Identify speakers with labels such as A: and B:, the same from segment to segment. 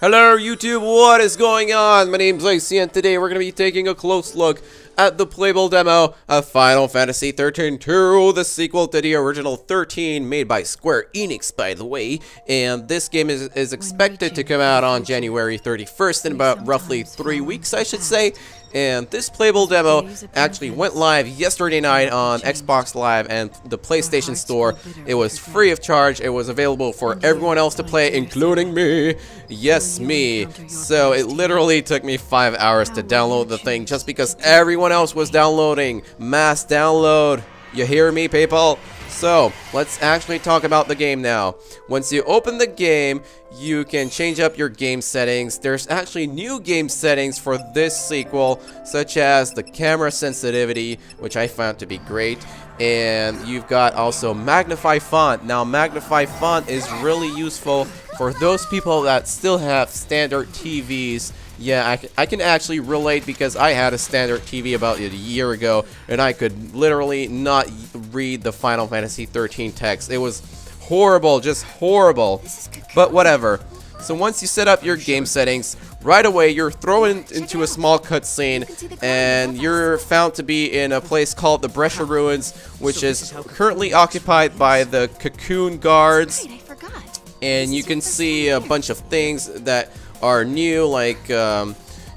A: Hello YouTube, what is going on? My name's Lacey and today we're going to be taking a close look at the playable demo of Final Fantasy XIII-2, the sequel to the original 13 made by Square Enix, by the way. And this game is expected to come out on January 31st in about roughly 3 weeks, I should say. And this playable demo actually went live yesterday night on Xbox Live and the PlayStation Store. It was free of charge. It was available for everyone else to play, including me. Yes, me. So it literally took me 5 hours to download the thing just because everyone else was downloading. Mass download. You hear me, people? So, let's actually talk about the game now. Once you open the game, you can change up your game settings. There's actually new game settings for this sequel, such as the camera sensitivity, which I found to be great. And you've got also magnify font. Now, magnify font is really useful for those people that still have standard TVs. Yeah, I can actually relate because I had a standard TV about a year ago and I could literally not read the Final Fantasy XIII text. It was horrible, just horrible. But whatever. So once you set up your game settings, right away you're thrown into a small cutscene and you're found to be in a place called the Brescia Ruins, which is currently occupied by the Cocoon Guards. And you can see a bunch of things that are new, like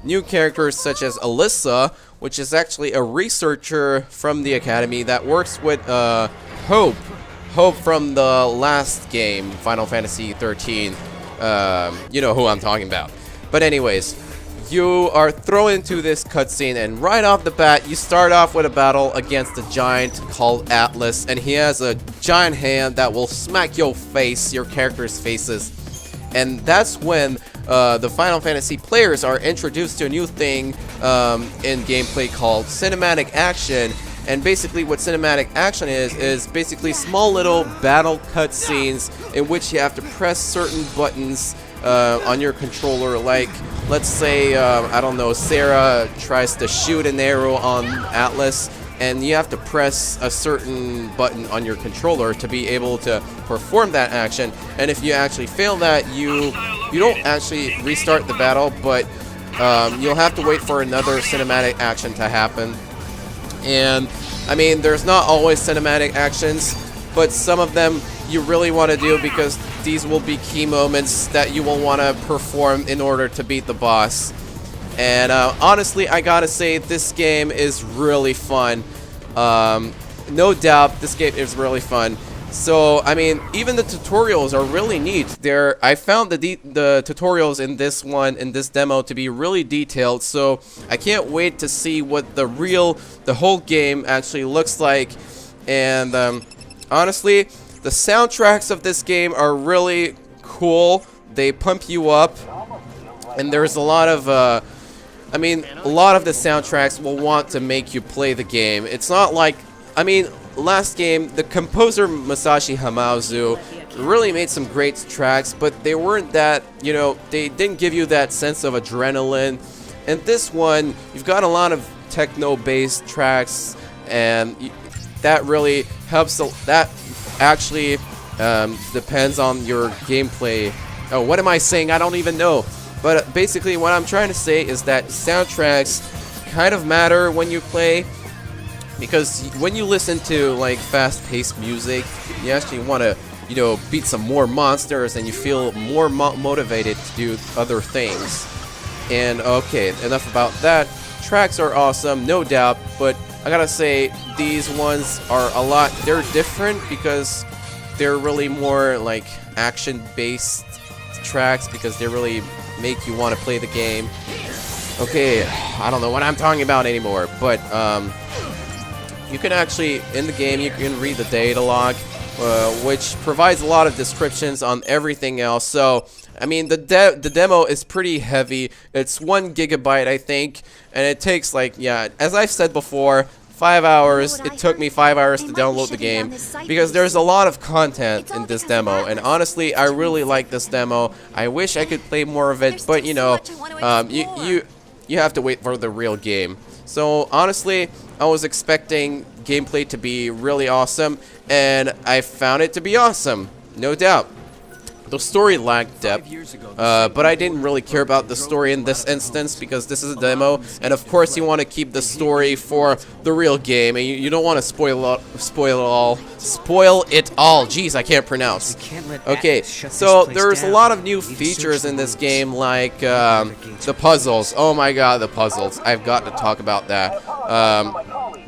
A: new characters such as Alyssa, which is actually a researcher from the academy that works with Hope from the last game, Final Fantasy XIII. You know who I'm talking about. But anyways, you are thrown into this cutscene, and right off the bat, you start off with a battle against a giant called Atlas, and he has a giant hand that will smack your character's faces. And that's when the Final Fantasy players are introduced to a new thing in gameplay called cinematic action. And basically what cinematic action is basically small little battle cutscenes in which you have to press certain buttons on your controller. Like, let's say, I don't know, Sarah tries to shoot an arrow on Atlas, and you have to press a certain button on your controller to be able to perform that action. And if you actually fail that, you don't actually restart the battle, but you'll have to wait for another cinematic action to happen. And I mean, there's not always cinematic actions, but some of them you really want to do because these will be key moments that you will want to perform in order to beat the boss. And honestly, I gotta say, this game is really fun. No doubt, this game is really fun. So, I mean, even the tutorials are really neat. I found the tutorials in this demo to be really detailed. So, I can't wait to see what the whole game actually looks like. And honestly, the soundtracks of this game are really cool. They pump you up, and there's a lot of I mean, a lot of the soundtracks will want to make you play the game. It's not like, I mean, last game, the composer Masashi Hamauzu really made some great tracks, but they weren't that, you know, they didn't give you that sense of adrenaline. And this one, you've got a lot of techno-based tracks, and that really helps. That actually depends on your gameplay. Oh, what am I saying? I don't even know. But basically what I'm trying to say is that soundtracks kind of matter when you play, because when you listen to like fast-paced music, you actually want to, you know, beat some more monsters and you feel more motivated to do other things. And okay, enough about that. Tracks are awesome, no doubt, but I gotta say, these ones are they're different because they're really more like action-based tracks, because they really make you want to play the game. Okay, I don't know what I'm talking about anymore, but you can actually, in the game, you can read the data log, which provides a lot of descriptions on everything else. So, I mean, the demo is pretty heavy. It's 1 gigabyte, I think, and it takes, like, yeah, as I've said before, 5 hours. It took me 5 hours to download the game because there's a lot of content in this demo, and honestly, I really like this demo. I wish I could play more of it, but you know, you have to wait for the real game. So honestly, I was expecting gameplay to be really awesome, and I found it to be awesome, no doubt. The story lacked depth, but I didn't really care about the story in this instance because this is a demo, and of course you want to keep the story for the real game, and you don't want to spoil it all. Jeez, I can't pronounce. Okay, so there's a lot of new features in this game, like the puzzles. Oh my god, the puzzles. I've got to talk about that.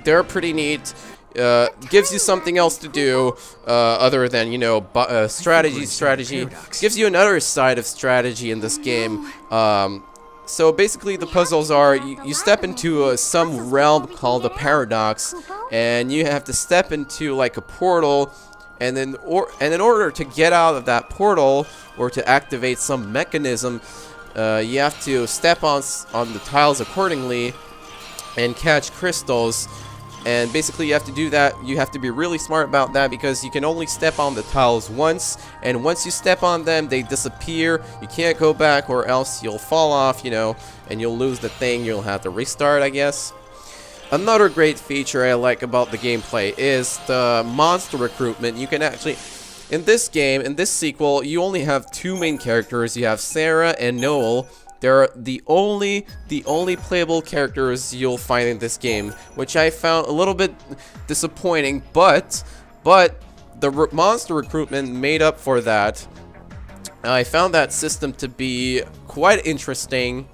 A: They're pretty neat. Gives you something else to do other than, you know, strategy. Gives you another side of strategy in this game. So basically the puzzles are, you step into some realm called a paradox, and you have to step into like a portal, and in order to get out of that portal or to activate some mechanism, you have to step on the tiles accordingly and catch crystals. And basically you have to do that. You have to be really smart about that because you can only step on the tiles once, and once you step on them they disappear. You can't go back or else you'll fall off, you know, and you'll lose the thing. You'll have to restart, I guess. Another great feature I like about the gameplay is the monster recruitment. You can actually, in this game, in this sequel, you only have two main characters. You have Sarah and Noel. They're the only playable characters you'll find in this game, which I found a little bit disappointing, but the monster recruitment made up for that. I found that system to be quite interesting.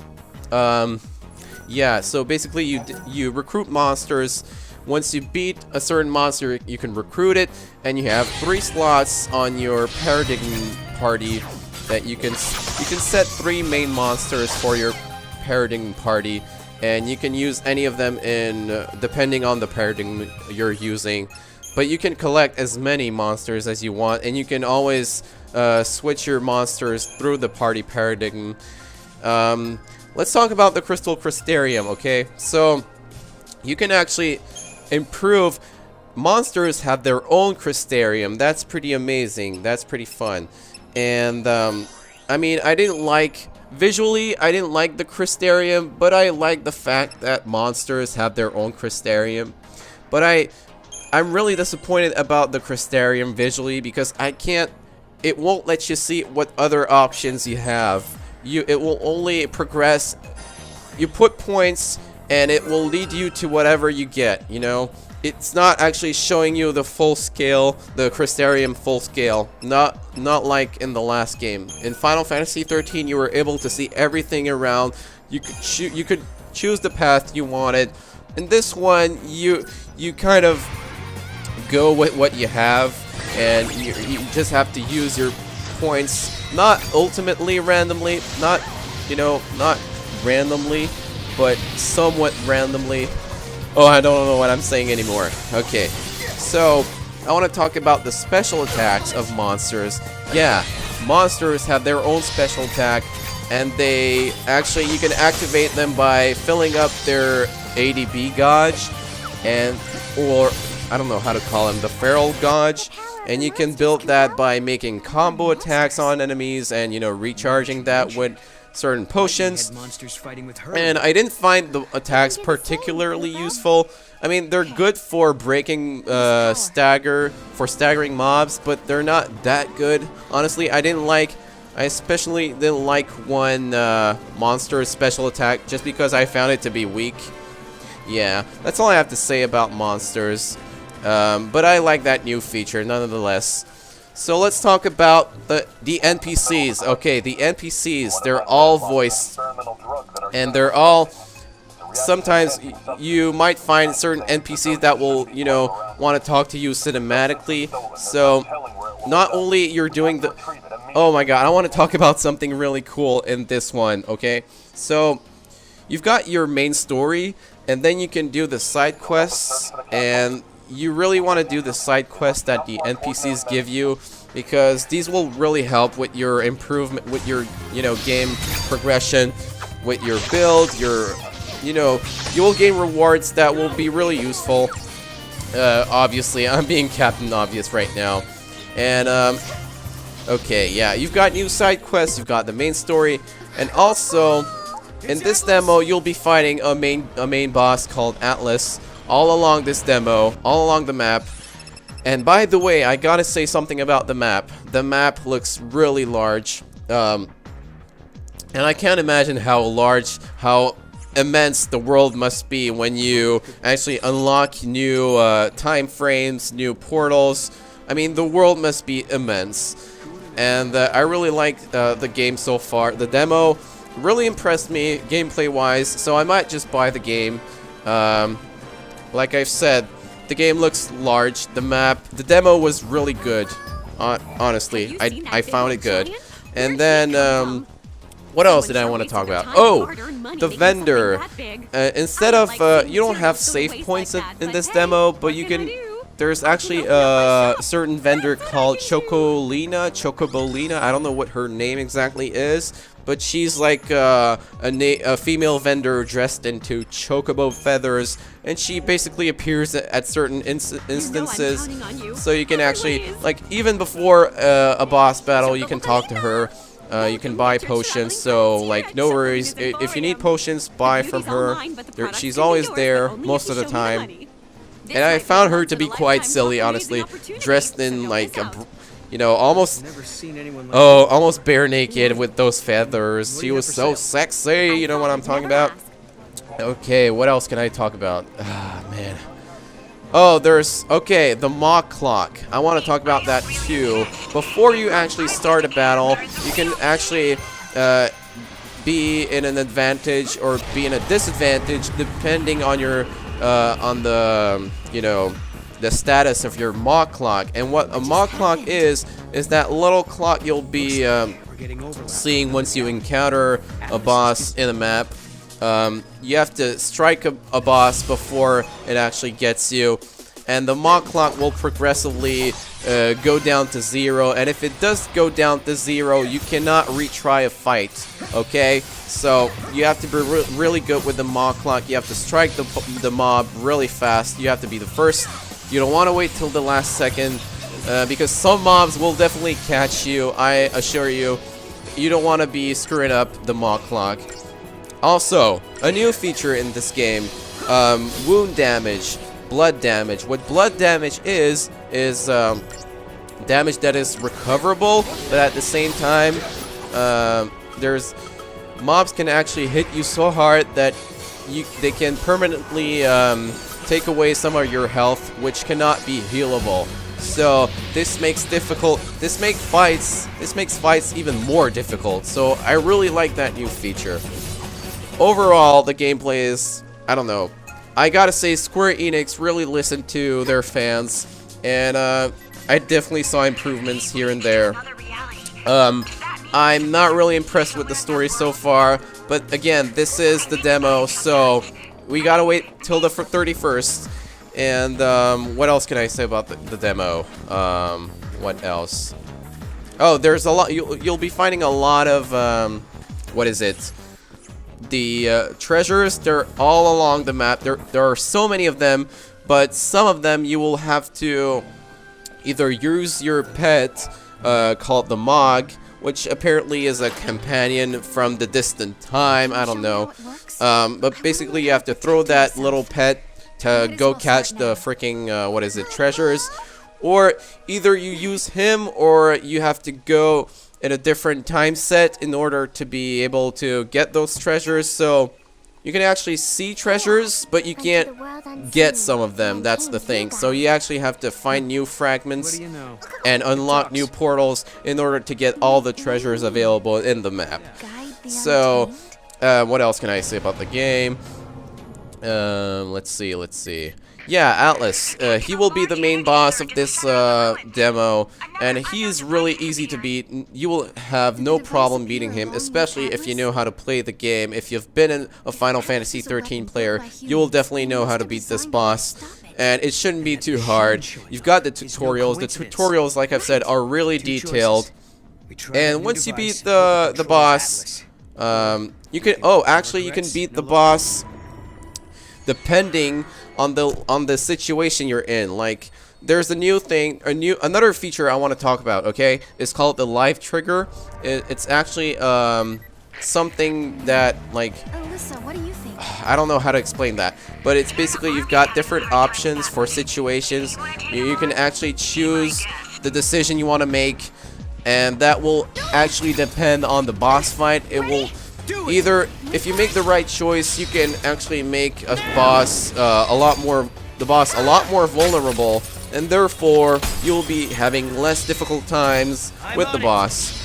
A: Yeah, so basically you recruit monsters. Once you beat a certain monster, you can recruit it, and you have 3 slots on your paradigm party that you can set 3 main monsters for your paradigm party, and you can use any of them in depending on the paradigm you're using. But you can collect as many monsters as you want, and you can always switch your monsters through the party paradigm. Let's talk about the Crystarium, okay? So you can actually improve. Monsters have their own Crystarium. That's pretty amazing. That's pretty fun. And I mean, visually I didn't like the Crystarium, but I like the fact that monsters have their own Crystarium. But I'm really disappointed about the Crystarium visually because it won't let you see what other options you have. It will only progress. You put points and it will lead you to whatever you get, you know? It's not actually showing you the full scale, the Crystarium full scale. Not like in the last game. In Final Fantasy XIII, you were able to see everything around. You could choose the path you wanted. In this one, you kind of go with what you have, and you just have to use your points, not ultimately randomly, not randomly, but somewhat randomly. Oh, I don't know what I'm saying anymore. Okay, so I want to talk about the special attacks of monsters. Yeah, monsters have their own special attack, and you can activate them by filling up their ADB gauge, or I don't know how to call them, the feral gauge. And you can build that by making combo attacks on enemies and, you know, recharging that with certain potions. And I didn't find the attacks particularly useful. I mean, they're good for breaking staggering mobs, but they're not that good. Honestly, I especially didn't like one monster's special attack just because I found it to be weak. Yeah, that's all I have to say about monsters. But I like that new feature nonetheless. So let's talk about the NPCs. Okay, the NPCs, they're all voiced, and they're all, sometimes you might find certain NPCs that will, you know, want to talk to you cinematically. So not only you're doing the, oh my god, I want to talk about something really cool in this one, okay? So you've got your main story, and then you can do the side quests, and you really want to do the side quests that the NPCs give you, because these will really help with your improvement, with your, you know, game progression, with your build, you know, you will gain rewards that will be really useful. Obviously, I'm being Captain Obvious right now. And, okay, yeah, you've got new side quests, you've got the main story, and also, in this demo, you'll be fighting a main boss called Atlas all along this demo, all along the map. And by the way, I gotta say something about the map. The map looks really large. And I can't imagine how immense the world must be when you actually unlock new time frames, new portals. I mean, the world must be immense. And I really like the game so far. The demo really impressed me gameplay-wise, so I might just buy the game. Like I've said, the game looks large. The demo was really good. Honestly, I found it good. And then, what else did I want to talk about? Oh, the vendor. Instead of, you don't have save points in this demo, but you can... There's actually a certain vendor called Chocobolina. I don't know what her name exactly is, but she's like a female vendor dressed into chocobo feathers, and she basically appears at certain instances. So you can actually, like, even before a boss battle, you can talk to her. You can buy potions, so like no worries. If you need potions, buy from her. She's always there most of the time. And I found her to be quite silly, honestly, dressed in like a, you know, almost bare naked with those feathers. She was so sexy, you know what I'm talking about? Okay, what else can I talk about? Ah, man. Oh, okay, the mock clock. I want to talk about that too. Before you actually start a battle, you can actually be in an advantage or be in a disadvantage depending on your you know, the status of your mock clock. And what a mock clock is that little clock you'll be seeing once you encounter a boss in a map. You have to strike a boss before it actually gets you, and the mock clock will progressively go down to 0, and if it does go down to 0, you cannot retry a fight, okay? So you have to be really good with the mock clock. You have to strike the mob really fast. You have to be the first. You don't want to wait till the last second, because some mobs will definitely catch you, I assure you. You don't want to be screwing up the mock clock. Also, a new feature in this game, wound damage, blood damage. What blood damage is damage that is recoverable, but at the same time, mobs can actually hit you so hard that they can permanently take away some of your health, which cannot be healable. So this makes fights even more difficult. So I really like that new feature. Overall, the gameplay is, I don't know. I gotta say, Square Enix really listened to their fans, and I definitely saw improvements here and there. I'm not really impressed with the story so far, but again, this is the demo, so we gotta wait till the 31st. And what else can I say about the demo? What else? Oh, there's a lot. You'll be finding a lot of what is it? The treasures. They're all along the map. There are so many of them, but some of them you will have to either use your pet called the Mog, which apparently is a companion from the distant time. I don't know. But basically, you have to throw that little pet to go catch the freaking what is it, treasures, or either you use him or you have to go in a different time set in order to be able to get those treasures. So you can actually see treasures, but you can't get some of them. That's the thing. So you actually have to find new fragments and unlock new portals in order to get all the treasures available in the map. So what else can I say about the game? Let's see. Yeah, Atlas. He will be the main boss of this demo, and he is really easy to beat. You will have no problem beating him, especially if you know how to play the game. If you've been a Final Fantasy XIII player, you will definitely know how to beat this boss, and it shouldn't be too hard. You've got the tutorials. The tutorials, like I've said, are really detailed. And once you beat the boss, you can. Oh, actually, you can beat the boss depending on the situation you're in. Like, there's a new thing, another feature I want to talk about. Okay, it's called the live trigger. It's actually something that, like,
B: Melissa, what do you think?
A: I don't know how to explain that, but it's basically you've got different options for situations. You can actually choose the decision you want to make, and that will actually depend on the boss fight. It will either, if you make the right choice, you can actually make a boss a lot more vulnerable, and therefore you'll be having less difficult times with the boss.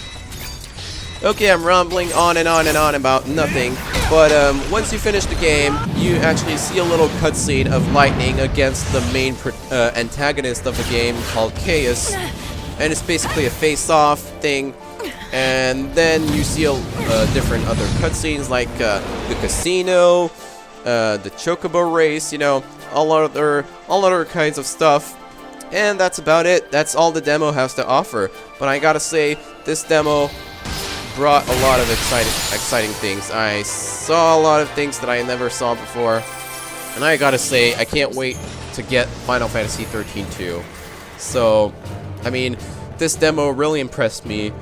A: Okay, I'm rambling on and on and on about nothing, but once you finish the game, you actually see a little cutscene of Lightning against the main antagonist of the game called Chaos, and it's basically a face-off thing. And then you see different other cutscenes like the casino, the chocobo race, you know, all other kinds of stuff. And that's about it. That's all the demo has to offer. But I gotta say, this demo brought a lot of exciting things. I saw a lot of things that I never saw before, and I gotta say, I can't wait to get Final Fantasy XIII-2. So, I mean, this demo really impressed me.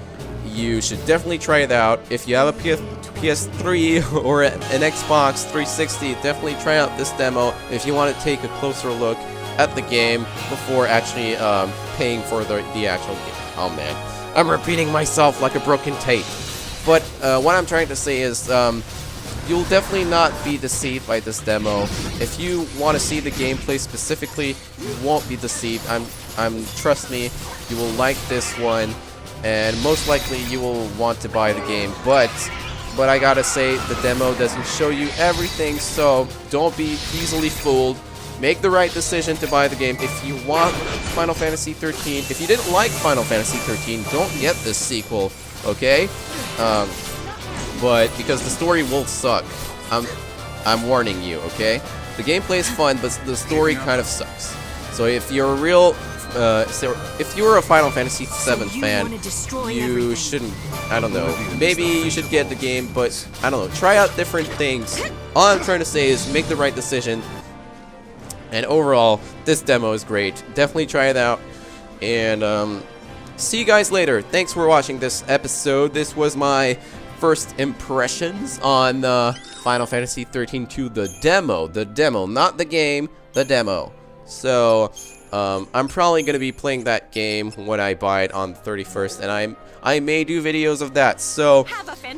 A: You should definitely try it out. If you have a PS3 or an Xbox 360, definitely try out this demo if you want to take a closer look at the game before actually paying for the actual game. Oh man, I'm repeating myself like a broken tape. But what I'm trying to say is you'll definitely not be deceived by this demo. If you want to see the gameplay specifically, you won't be deceived. Trust me, you will like this one. And most likely you will want to buy the game, but I gotta say, the demo doesn't show you everything, so don't be easily fooled. Make the right decision to buy the game. If you want Final Fantasy XIII, if you didn't like Final Fantasy XIII, don't get this sequel, okay? But because the story will suck, I'm warning you, okay? The gameplay is fun, but the story kind of sucks. So if you're a real if you're a Final Fantasy VII fan, you shouldn't, I don't know, maybe you should get the game, but I don't know, try out different things. All I'm trying to say is make the right decision, and overall, this demo is great. Definitely try it out, and see you guys later. Thanks for watching this episode. This was my first impressions on Final Fantasy XIII-2, the demo, not the game, the demo. So, I'm probably going to be playing that game when I buy it on the 31st, and I may do videos of that. So,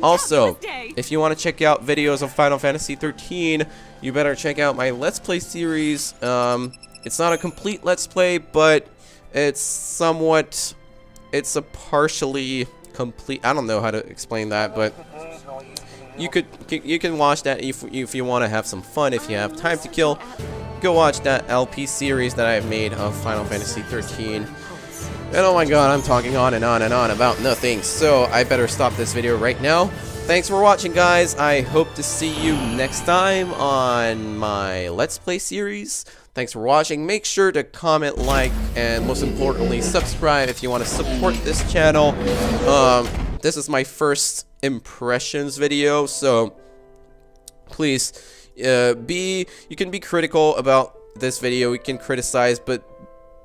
A: also, if you want to check out videos of Final Fantasy XIII, you better check out my Let's Play series. It's not a complete Let's Play, but it's a partially complete, I don't know how to explain that, but you can watch that if you want to have some fun, if you have time to kill. Go watch that LP series that I've made of Final Fantasy XIII. And oh my god, I'm talking on and on and on about nothing, so I better stop this video right now. Thanks for watching, guys. I hope to see you next time on my Let's Play series. Thanks for watching. Make sure to comment, like, and most importantly, subscribe if you want to support this channel. This is my first impressions video, so please you can be critical about this video, you can criticize, but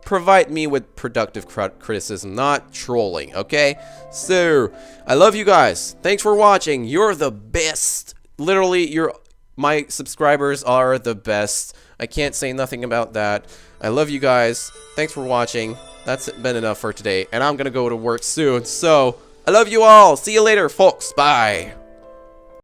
A: provide me with productive criticism, not trolling, okay? So, I love you guys. Thanks for watching. You're the best. Literally, my subscribers are the best. I can't say nothing about that. I love you guys. Thanks for watching. That's been enough for today, and I'm gonna go to work soon. So, I love you all. See you later, folks. Bye.